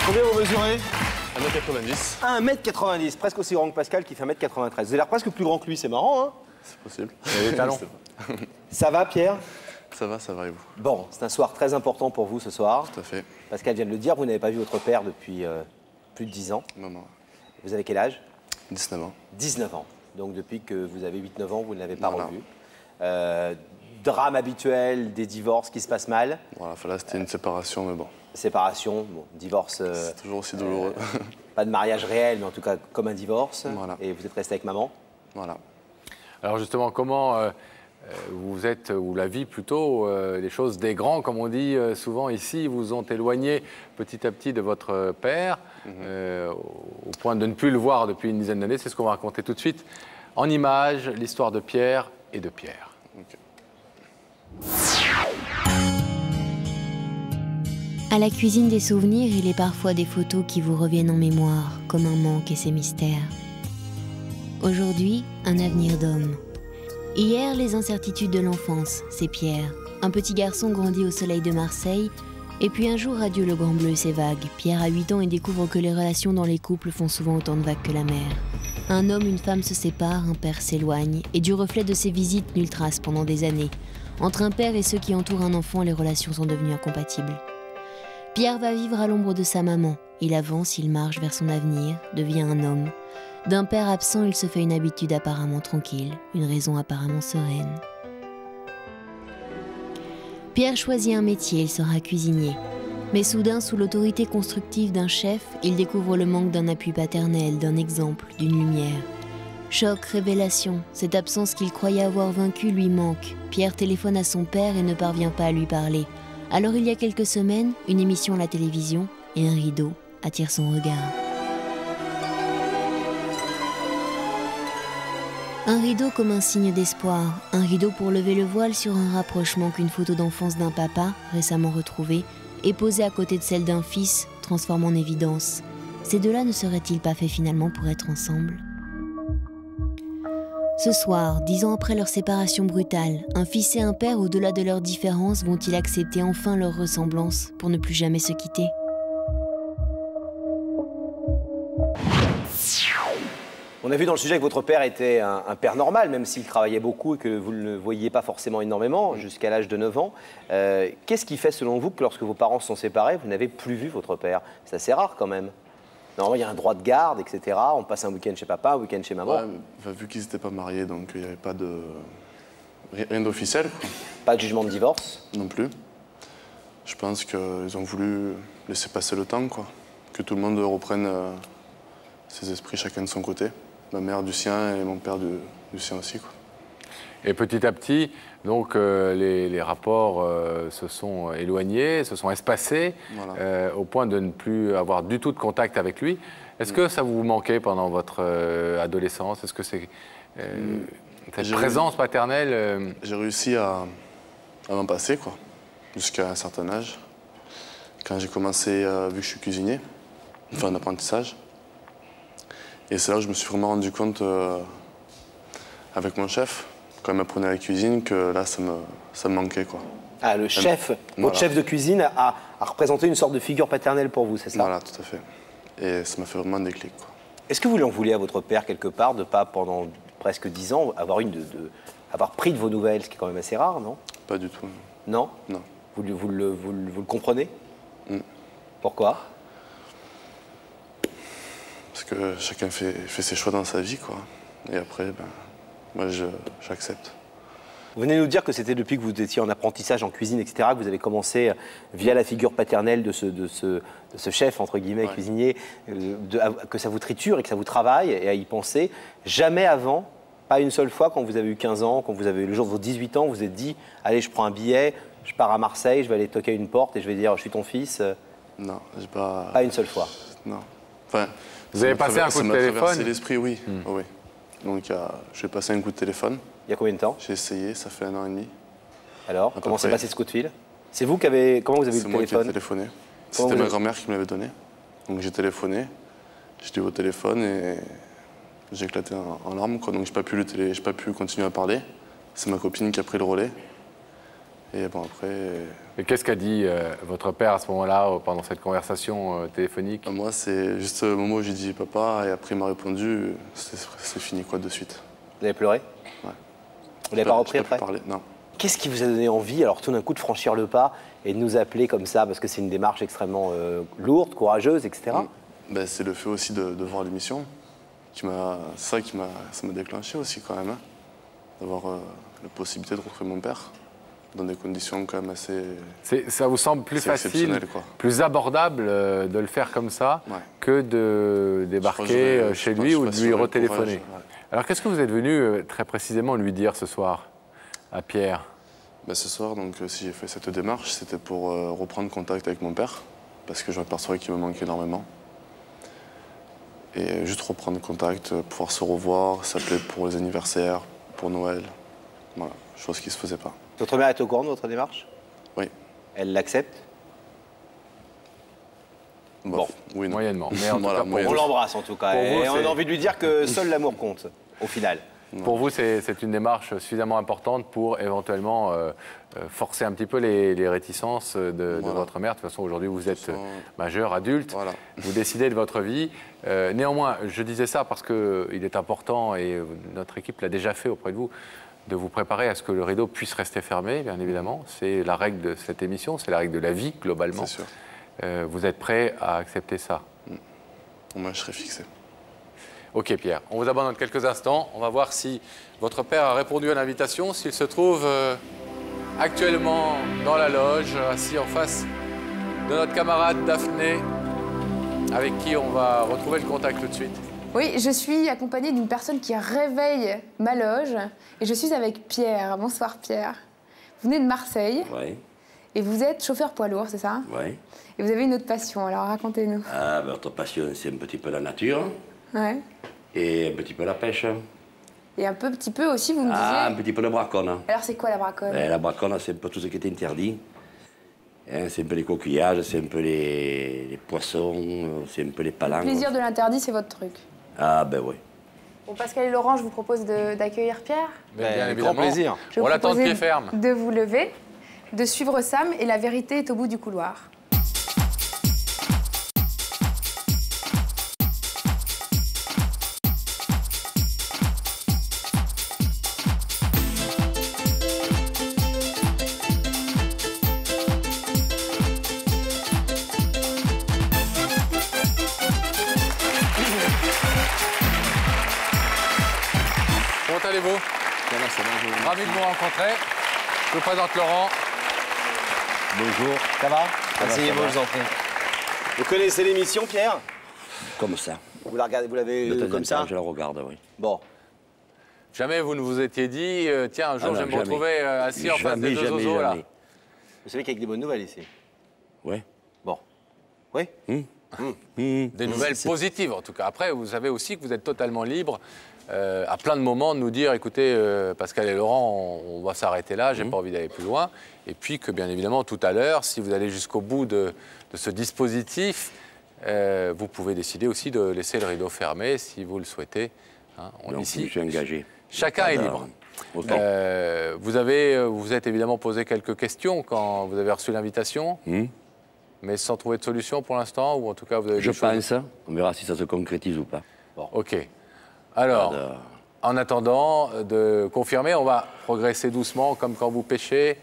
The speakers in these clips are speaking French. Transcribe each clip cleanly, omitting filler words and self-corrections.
Combien vous mesurez? 1m90. 1m90, presque aussi grand que Pascal qui fait 1m93. Vous avez l'air presque plus grand que lui, c'est marrant, hein? C'est possible. Et les talons. Ça va, Pierre? Ça va et vous? Bon, c'est un soir très important pour vous ce soir. Tout à fait. Pascal vient de le dire, vous n'avez pas vu votre père depuis plus de 10 ans. Non, non. Vous avez quel âge? 19 ans. 19 ans. Donc depuis que vous avez 8-9 ans, vous ne l'avez pas Voilà. revu. Drame habituel, des divorces qui se passent mal. Voilà, là c'était une séparation, mais bon. Séparation, bon, divorce. C'est toujours aussi douloureux. Pas de mariage réel, mais en tout cas comme un divorce. Voilà. Et vous êtes resté avec maman. Voilà. Alors justement, comment vous êtes, ou la vie plutôt, les choses des grands, comme on dit souvent ici, vous ont éloigné petit à petit de votre père, au point de ne plus le voir depuis une dizaine d'années. C'est ce qu'on va raconter tout de suite. En images, l'histoire de Pierre et de Pierre. Okay. À la cuisine des souvenirs, il est parfois des photos qui vous reviennent en mémoire, comme un manque et ses mystères. Aujourd'hui, un avenir d'homme. Hier, les incertitudes de l'enfance, c'est Pierre, un petit garçon grandi au soleil de Marseille, et puis un jour, adieu le grand bleu et ses vagues. Pierre a 8 ans et découvre que les relations dans les couples font souvent autant de vagues que la mer. Un homme, une femme se séparent, un père s'éloigne, et du reflet de ses visites, nulle trace pendant des années. Entre un père et ceux qui entourent un enfant, les relations sont devenues incompatibles. Pierre va vivre à l'ombre de sa maman. Il avance, il marche vers son avenir, devient un homme. D'un père absent, il se fait une habitude apparemment tranquille, une raison apparemment sereine. Pierre choisit un métier, il sera cuisinier. Mais soudain, sous l'autorité constructive d'un chef, il découvre le manque d'un appui paternel, d'un exemple, d'une lumière. Choc, révélation, cette absence qu'il croyait avoir vaincue lui manque. Pierre téléphone à son père et ne parvient pas à lui parler. Alors il y a quelques semaines, une émission à la télévision et un rideau attire son regard. Un rideau comme un signe d'espoir, un rideau pour lever le voile sur un rapprochement qu'une photo d'enfance d'un papa, récemment retrouvée, est posée à côté de celle d'un fils, transforme en évidence. Ces deux-là ne seraient-ils pas faits finalement pour être ensemble ? Ce soir, 10 ans après leur séparation brutale, un fils et un père, au-delà de leurs différences, vont-ils accepter enfin leur ressemblance pour ne plus jamais se quitter ? On a vu dans le sujet que votre père était un père normal, même s'il travaillait beaucoup et que vous ne le voyiez pas forcément énormément, jusqu'à l'âge de 9 ans. Qu'est-ce qui fait, selon vous, que lorsque vos parents se sont séparés, vous n'avez plus vu votre père? C'est assez rare quand même. Normalement, il y a un droit de garde, etc. On passe un week-end chez papa, un week-end chez maman. Ouais, vu qu'ils n'étaient pas mariés, donc il n'y avait pas de... rien d'officiel. Pas de jugement de divorce? Non plus. Je pense qu'ils ont voulu laisser passer le temps, quoi. Que tout le monde reprenne ses esprits chacun de son côté. Ma mère du sien et mon père du sien aussi, quoi. Et petit à petit, donc, les rapports se sont éloignés, se sont espacés, Voilà. au point de ne plus avoir du tout de contact avec lui. Est-ce que ça vous manquait pendant votre adolescence? Est-ce que c'est cette présence paternelle J'ai réussi à m'en passer, quoi, jusqu'à un certain âge. Quand j'ai commencé, vu que je suis cuisinier, enfin un apprentissage. Et c'est là où je me suis vraiment rendu compte, avec mon chef, quand il m'apprenait la cuisine, que là, ça me manquait, quoi. Ah, le chef, votre Voilà. chef de cuisine a représenté une sorte de figure paternelle pour vous, c'est ça? Voilà, tout à fait. Et ça m'a fait vraiment un déclic, quoi. Est-ce que vous lui en voulez à votre père quelque part, de ne pas, pendant presque 10 ans, avoir pris de vos nouvelles, ce qui est quand même assez rare, non? Pas du tout. Non? Non. Vous le comprenez? Pourquoi? Parce que chacun fait ses choix dans sa vie, quoi. Et après, ben, moi, j'accepte. Vous venez nous dire que c'était depuis que vous étiez en apprentissage en cuisine, etc., que vous avez commencé, via la figure paternelle de ce chef, entre guillemets, Ouais. cuisinier, que ça vous triture et que ça vous travaille et à y penser. Jamais avant, pas une seule fois, quand vous avez eu 15 ans, quand vous avez eu le jour de vos 18 ans, vous vous êtes dit « Allez, je prends un billet, je pars à Marseille, je vais aller toquer à une porte et je vais dire « Je suis ton fils ». Non, j'ai pas... Pas une seule fois. Non. Enfin, Vous avez passé un coup de Ça m'a téléphone? traversé l'esprit, oui. Oui. Donc, je vais passer un coup de téléphone. Il y a combien de temps? J'ai essayé, ça fait 1 an et demi. Alors, peu comment s'est près. passé ce coup de fil? C'est vous qui avez... Comment vous avez eu C'est le moi qui ai téléphone? téléphoné. Comment C'était vous ma avez- grand-mère qui me l'avait donné. Donc j'ai téléphoné, j'étais au téléphone et j'ai éclaté en larmes, quoi. Donc j'ai pas pu continuer à parler. C'est ma copine qui a pris le relais. Et bon, après... Et qu'est-ce qu'a dit votre père à ce moment-là, pendant cette conversation téléphonique? Moi, c'est juste le moment où j'ai dit papa, et après il m'a répondu, c'est fini quoi de suite. Vous avez pleuré? Ouais. Vous n'avez pas repris J'ai pas après? pu parler, non. Qu'est-ce qui vous a donné envie, alors tout d'un coup, de franchir le pas et de nous appeler comme ça, parce que c'est une démarche extrêmement lourde, courageuse, etc. Ben, c'est le fait aussi de voir l'émission. Ça m'a déclenché aussi quand même. Hein, d'avoir la possibilité de retrouver mon père dans des conditions quand même assez... Ça vous semble plus facile, exceptionnel, quoi. plus abordable de le faire comme ça que de débarquer chez lui ou de lui retéléphoner. Alors qu'est-ce que vous êtes venu très précisément lui dire ce soir à Pierre? Ben, ce soir, donc, si j'ai fait cette démarche, c'était pour reprendre contact avec mon père, parce que je m'apercevais qu'il me manquait énormément. Et juste reprendre contact, pouvoir se revoir, s'appeler pour les anniversaires, pour Noël. Voilà, chose qui ne se faisait pas. Votre mère est au courant de votre démarche? Oui. Elle l'accepte? Bon, oui, non. Moyennement. Mais en tout cas, On l'embrasse en tout cas. Pour vous, et on a envie de lui dire que seul l'amour compte, au final. Pour vous, c'est une démarche suffisamment importante pour éventuellement forcer un petit peu les réticences de votre mère. De toute façon, aujourd'hui, vous êtes majeur, adulte, Voilà. vous décidez de votre vie. Néanmoins, je disais ça parce qu'il est important, et notre équipe l'a déjà fait auprès de vous, de vous préparer à ce que le rideau puisse rester fermé, bien évidemment. C'est la règle de cette émission, c'est la règle de la vie, globalement. C'est sûr. Vous êtes prêt à accepter ça? Moi, je serais fixé. Ok Pierre, on vous abandonne quelques instants. On va voir si votre père a répondu à l'invitation, s'il se trouve actuellement dans la loge, assis en face de notre camarade Daphné, avec qui on va retrouver le contact tout de suite. Oui, je suis accompagnée d'une personne qui réveille ma loge et je suis avec Pierre. Bonsoir Pierre. Vous venez de Marseille Oui, et vous êtes chauffeur poids lourd, c'est ça? oui. Et vous avez une autre passion, alors racontez-nous. Votre passion, c'est un petit peu la nature Ouais. et un petit peu la pêche. Et un petit peu aussi, vous me disiez... Un petit peu de braconne. Alors c'est quoi la braconne? La braconne, c'est un peu tout ce qui est interdit. Hein, c'est un peu les coquillages, c'est un peu les poissons, c'est un peu les Le palangres. plaisir de l'interdit, c'est votre truc. Ah ben oui. Bon, Pascal et Laurent, je vous propose d'accueillir Pierre. Mais bien Avec évidemment, grand plaisir. Je vais on vous l'attend de proposer pied ferme. de vous lever, de suivre Sam et la vérité est au bout du couloir. Comment allez-vous? Ravi de vous rencontrer. Je vous présente Laurent. Bonjour. Ça va? va, Asseyez-vous, ça va. je vous en prie. Vous connaissez l'émission, Pierre? Comme ça. Vous la regardez, vous l'avez De temps en comme ça? temps, je la regarde, oui. Bon. Jamais vous ne vous étiez dit, tiens, un jour, Ah non, je vais me jamais. retrouver assis en face des deux Jamais, zozos, là. jamais. Vous savez qu'il y a que des bonnes nouvelles ici. Oui. Bon. Oui? Des nouvelles positives, en tout cas. Après, vous savez aussi que vous êtes totalement libre à plein de moments de nous dire, écoutez, Pascal et Laurent, on va s'arrêter là, j'ai pas envie d'aller plus loin. Et puis que, bien évidemment, tout à l'heure, si vous allez jusqu'au bout de ce dispositif, vous pouvez décider aussi de laisser le rideau fermé si vous le souhaitez. Hein. Donc, je me suis engagé. Chacun est libre. Ok. Vous êtes évidemment posé quelques questions quand vous avez reçu l'invitation, mais sans trouver de solution pour l'instant, ou en tout cas vous avez Je des choses- pense, on verra si ça se concrétise ou pas. Ok. Alors, en attendant de confirmer, on va progresser doucement, comme quand vous pêchez,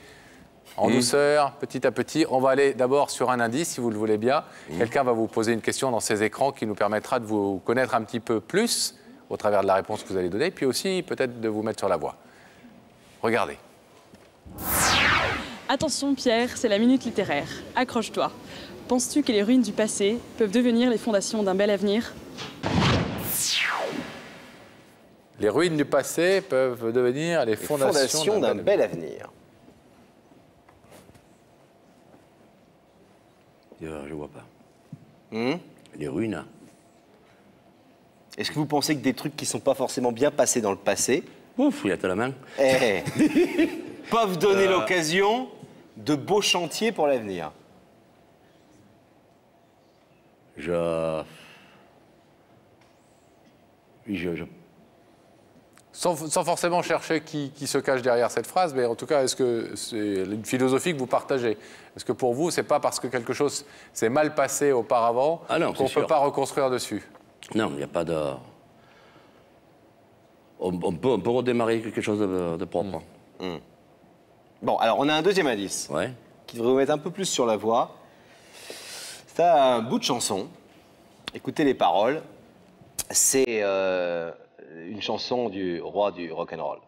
en douceur, petit à petit. On va aller d'abord sur un indice, si vous le voulez bien. Quelqu'un va vous poser une question dans ces écrans qui nous permettra de vous connaître un petit peu plus au travers de la réponse que vous allez donner, puis aussi peut-être de vous mettre sur la voie. Regardez. Attention Pierre, c'est la minute littéraire. Accroche-toi. Penses-tu que les ruines du passé peuvent devenir les fondations d'un bel avenir? Les ruines du passé peuvent devenir les fondations d'un bel avenir. Je vois pas. Hum? Les ruines. Est-ce que vous pensez que des trucs qui ne sont pas forcément bien passés dans le passé Ouf, il a la main. peuvent donner l'occasion de beaux chantiers pour l'avenir? Oui, sans forcément chercher qui se cache derrière cette phrase, mais en tout cas, est-ce que c'est une philosophie que vous partagez? Est-ce que pour vous, c'est pas parce que quelque chose s'est mal passé auparavant qu'on ne peut pas reconstruire dessus? Non, il n'y a pas de... On peut redémarrer quelque chose de propre. Bon, alors on a un deuxième indice Ouais. qui devrait vous mettre un peu plus sur la voie. C'est un bout de chanson. Écoutez les paroles. C'est une chanson du roi du rock'n'roll.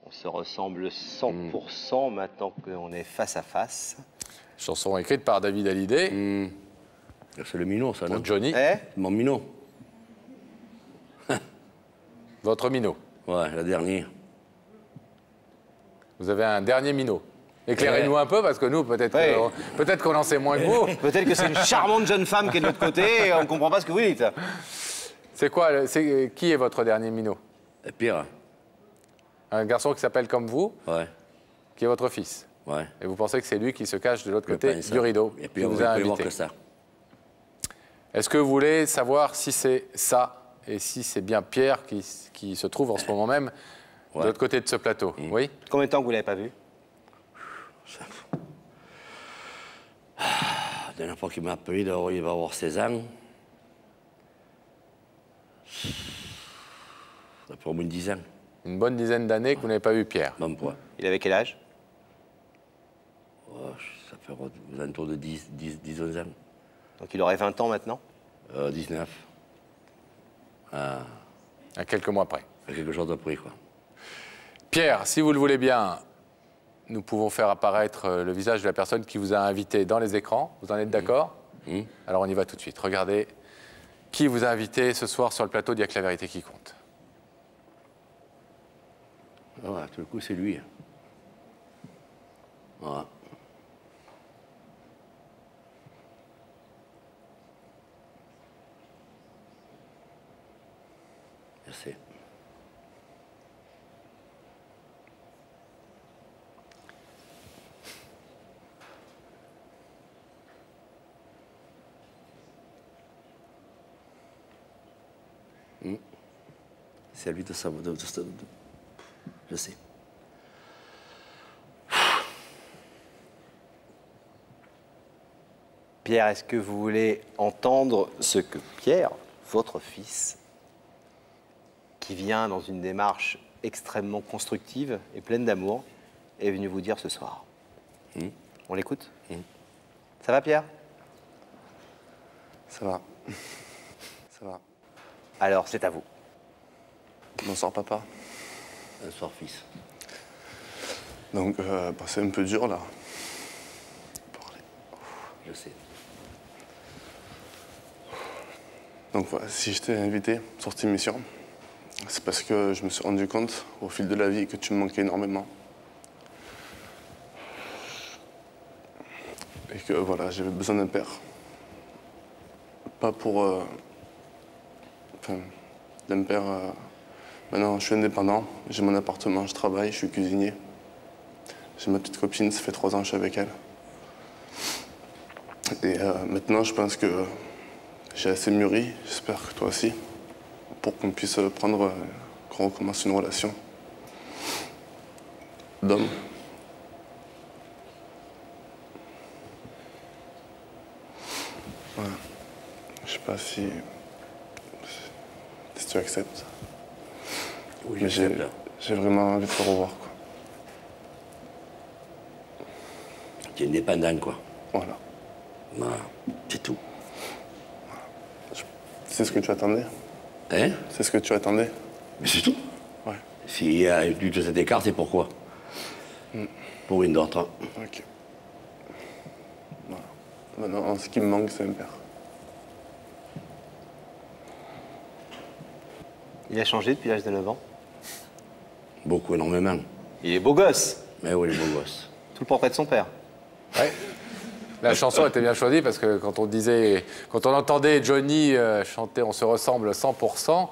On se ressemble 100% maintenant qu'on est face à face. Chanson écrite par David Hallyday. C'est le minot, ça, non? Pour Johnny. Mon minot. Votre minot. Ouais, la dernière. Vous avez un dernier minot. Éclairez-nous un peu, parce que nous, peut-être qu'on en sait moins que vous. Peut-être que c'est une charmante jeune femme qui est de l'autre côté et on ne comprend pas ce que vous dites. C'est quoi? Qui est votre dernier minot? Pierre. Un garçon qui s'appelle comme vous, Ouais. qui est votre fils. Ouais. Et vous pensez que c'est lui qui se cache de l'autre côté du rideau, et puis qui on vous a peut voir invité. que ça. Est-ce que vous voulez savoir si c'est ça et si c'est bien Pierre qui se trouve en ce moment même de l'autre côté de ce plateau? Oui. Combien de temps que vous ne l'avez pas vu? La dernière fois qu'il m'a appelé, il va avoir 16 ans. Ça fait au moins 10 ans. Une bonne dizaine d'années que vous n'avez pas vu Pierre. Même pas. Il avait quel âge? Oh, ça fait aux alentours de 10-11 ans. Donc il aurait 20 ans maintenant? 19. À quelques mois près. Quelque chose de près, quoi. Pierre, si vous le voulez bien, nous pouvons faire apparaître le visage de la personne qui vous a invité dans les écrans. Vous en êtes d'accord? Alors on y va tout de suite. Regardez qui vous a invité ce soir sur le plateau d'Y'a que la vérité qui compte. Voilà, tout le coup, c'est lui. Voilà. Merci. C'est à lui de savoir. Je sais. Pierre, est-ce que vous voulez entendre ce que Pierre, votre fils, qui vient dans une démarche extrêmement constructive et pleine d'amour, est venu vous dire ce soir? On l'écoute? Ça va, Pierre? Ça va. Ça va. Alors, c'est à vous. Bonsoir, papa. Bonsoir, fils. Donc, c'est un peu dur, là. Je sais. Donc, voilà, si je t'ai invité sur cette émission, c'est parce que je me suis rendu compte, au fil de la vie, que tu me manquais énormément. Et que, voilà, j'avais besoin d'un père. Pas pour... d'un père... Maintenant, je suis indépendant, j'ai mon appartement, je travaille, je suis cuisinier. J'ai ma petite copine, ça fait 3 ans que je suis avec elle. Et maintenant, je pense que j'ai assez mûri, j'espère que toi aussi, pour qu'on puisse qu'on recommence une relation d'homme. Voilà. Je sais pas si tu acceptes. Oui, mais j'ai vraiment envie de te revoir, quoi. Tu es indépendant, quoi. Voilà. Voilà, c'est tout. C'est ce que tu attendais? Hein? C'est ce que tu attendais? Mais c'est tout. Ouais. S'il y a eu de cet écart, c'est pourquoi? Pour une d'autre. Ok. Voilà. Maintenant, ce qui me manque, c'est un père. Il a changé depuis l'âge de 9 ans? Beaucoup, énormément. Il est beau gosse. Mais oui, les beaux gosses. Tout le portrait de son père. Ouais. La chanson était bien choisie parce que quand on entendait Johnny chanter On se ressemble 100%,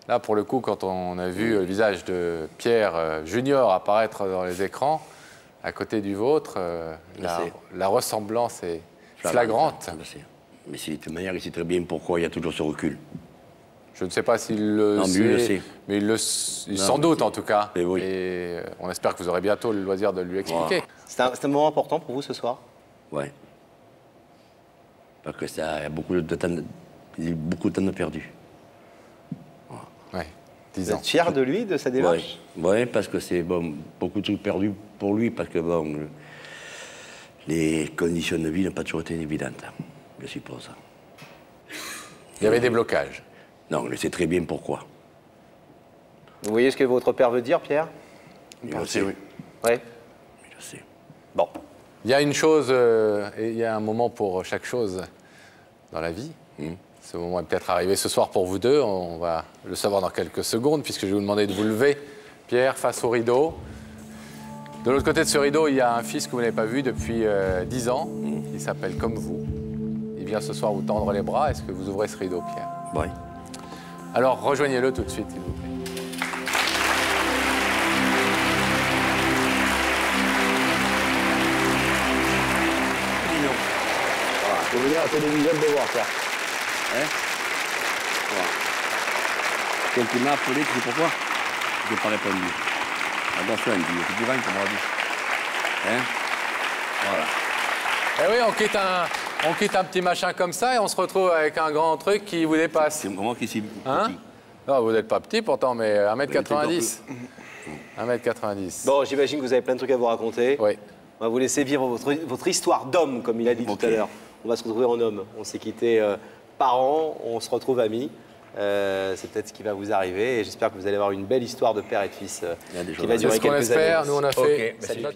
là pour le coup, quand on a vu le visage de Pierre Junior apparaître dans les écrans, à côté du vôtre, la ressemblance est flagrante. Je sais. Mais de toute manière, il sait très bien pourquoi il y a toujours ce recul. Je ne sais pas s'il le Non, sait, mais lui le sait. mais il sans doute en tout cas. Et oui. Et on espère que vous aurez bientôt le loisir de lui expliquer. C'est un moment important pour vous ce soir? Ouais. Parce que ça, il y a beaucoup de temps de perdu. Ouais, 10 Vous ans. êtes fier de lui, de sa démarche? Ouais, parce que c'est bon, beaucoup de trucs perdus pour lui, parce que bon, les conditions de vie n'ont pas toujours été évidentes, je suppose. Il y avait des blocages. Non, je sais très bien pourquoi. Vous voyez ce que votre père veut dire, Pierre? Je le sais, oui. Ouais. Je sais. Bon. Il y a une chose, et il y a un moment pour chaque chose dans la vie. Ce moment est peut-être arrivé ce soir pour vous deux. On va le savoir dans quelques secondes, puisque je vais vous demander de vous lever, Pierre, face au rideau. De l'autre côté de ce rideau, il y a un fils que vous n'avez pas vu depuis 10 ans. Il s'appelle comme vous. Il vient ce soir vous tendre les bras. Est-ce que vous ouvrez ce rideau, Pierre? Oui. Alors, rejoignez-le tout de suite, s'il vous plaît. Vous venez à la télévision de voir, Pierre. Hein? Voilà. Quand il m'a appelé, tu sais pourquoi? Je n'ai pas répondu. Attention, il dit, c'est du vin qu'on m'a dit. Hein? Voilà. Eh oui, on quitte un petit machin comme ça et on se retrouve avec un grand truc qui vous dépasse. C'est moi qui suis petit. Hein? Non, vous n'êtes pas petit pourtant, mais 1m90. 1m90. Bon, j'imagine que vous avez plein de trucs à vous raconter. Oui. On va vous laisser vivre votre histoire d'homme, comme il a dit tout à l'heure. On va se retrouver en homme. On s'est quittés parents, on se retrouve amis. C'est peut-être ce qui va vous arriver et j'espère que vous allez avoir une belle histoire de père et de fils qui va durer C'est ce qu'on quelques années. espère. Nous, on a fait. Salut.